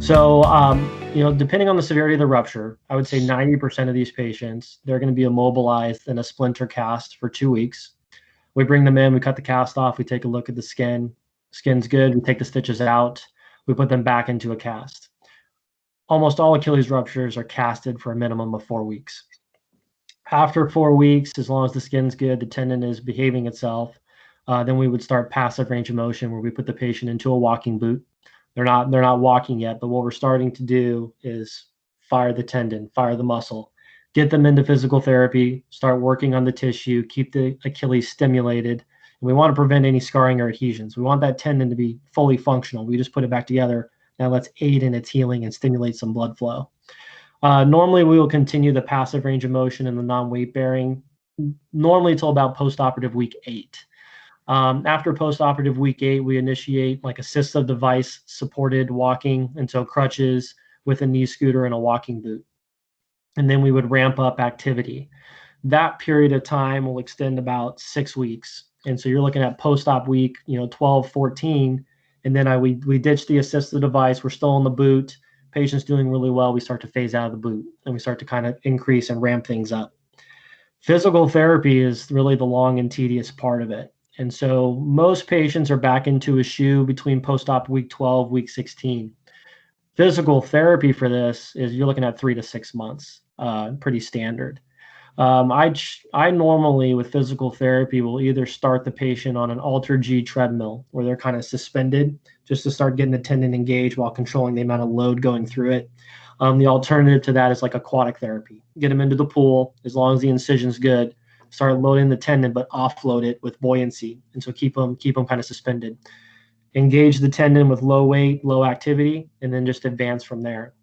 So, depending on the severity of the rupture, I would say 90% of these patients, they're going to be immobilized in a splinter cast for 2 weeks. We bring them in, we cut the cast off, we take a look at the skin. Skin's good, we take the stitches out, we put them back into a cast. Almost all Achilles ruptures are casted for a minimum of 4 weeks. After 4 weeks, as long as the skin's good, the tendon is behaving itself, then we would start passive range of motion where we put the patient into a walking boot. They're not walking yet, but what we're starting to do is fire the tendon, fire the muscle, get them into physical therapy, start working on the tissue, keep the Achilles stimulated. And we want to prevent any scarring or adhesions. We want that tendon to be fully functional. We just put it back together. Now let's aid in its healing and stimulate some blood flow. Normally, we will continue the passive range of motion and the non-weight bearing, normally until about postoperative week 8. After postoperative week 8, we initiate like assistive device supported walking, and so crutches with a knee scooter and a walking boot. And then we would ramp up activity. That period of time will extend about 6 weeks. And so you're looking at post-op week, 12, 14, and then we ditch the assistive device. We're still in the boot. Patient's doing really well. We start to phase out of the boot, and we start to kind of increase and ramp things up. Physical therapy is really the long and tedious part of it. And so most patients are back into a shoe between post-op week 12, week 16. Physical therapy for this is you're looking at 3 to 6 months, pretty standard. I normally with physical therapy will either start the patient on an altered G treadmill where they're kind of suspended just to start getting the tendon engaged while controlling the amount of load going through it. The alternative to that is like aquatic therapy. Get them into the pool as long as the incision's good. Start loading the tendon, but offload it with buoyancy, and so keep them kind of suspended. Engage the tendon with low weight, low activity, and then just advance from there.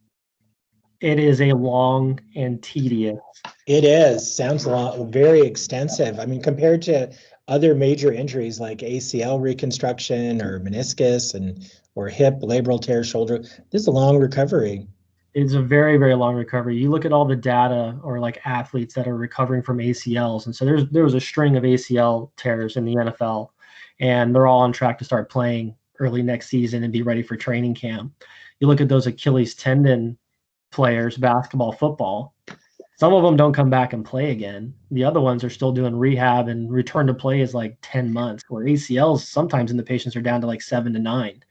It is a long and tedious. It is. Sounds very extensive. I mean, compared to other major injuries like ACL reconstruction or meniscus or hip, labral tear, shoulder, this is a long recovery. It's a very, very long recovery. You look at all the data or like athletes that are recovering from ACLs. And so there was a string of ACL tears in the NFL, and they're all on track to start playing early next season and be ready for training camp. You look at those Achilles tendon players, basketball, football, some of them don't come back and play again. The other ones are still doing rehab, and return to play is like 10 months, where ACLs sometimes in the patients are down to like 7 to 9.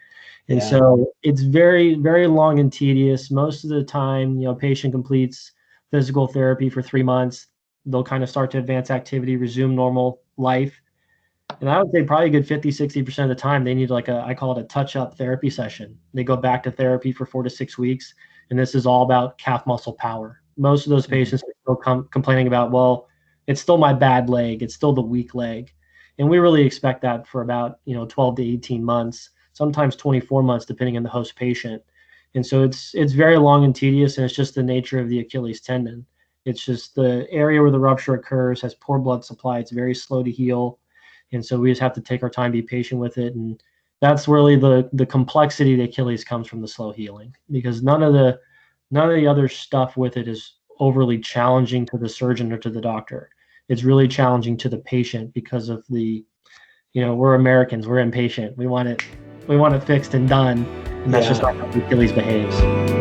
And so it's very, very long and tedious. Most of the time, patient completes physical therapy for 3 months. They'll kind of start to advance activity, resume normal life. And I would say probably a good 50, 60% of the time, they need I call it a touch-up therapy session. They go back to therapy for 4 to 6 weeks. And this is all about calf muscle power. Most of those patients are still complaining about, well, it's still my bad leg. It's still the weak leg. And we really expect that for about, 12 to 18 months. Sometimes 24 months, depending on the host patient. And so it's very long and tedious, and it's just the nature of the Achilles tendon. It's just the area where the rupture occurs has poor blood supply. It's very slow to heal. And so we just have to take our time, be patient with it. And that's really the complexity of the Achilles comes from the slow healing, because none of the other stuff with it is overly challenging to the surgeon or to the doctor. It's really challenging to the patient because of we're Americans, we're impatient. We want it fixed and done, and that's just not how the Achilles behaves.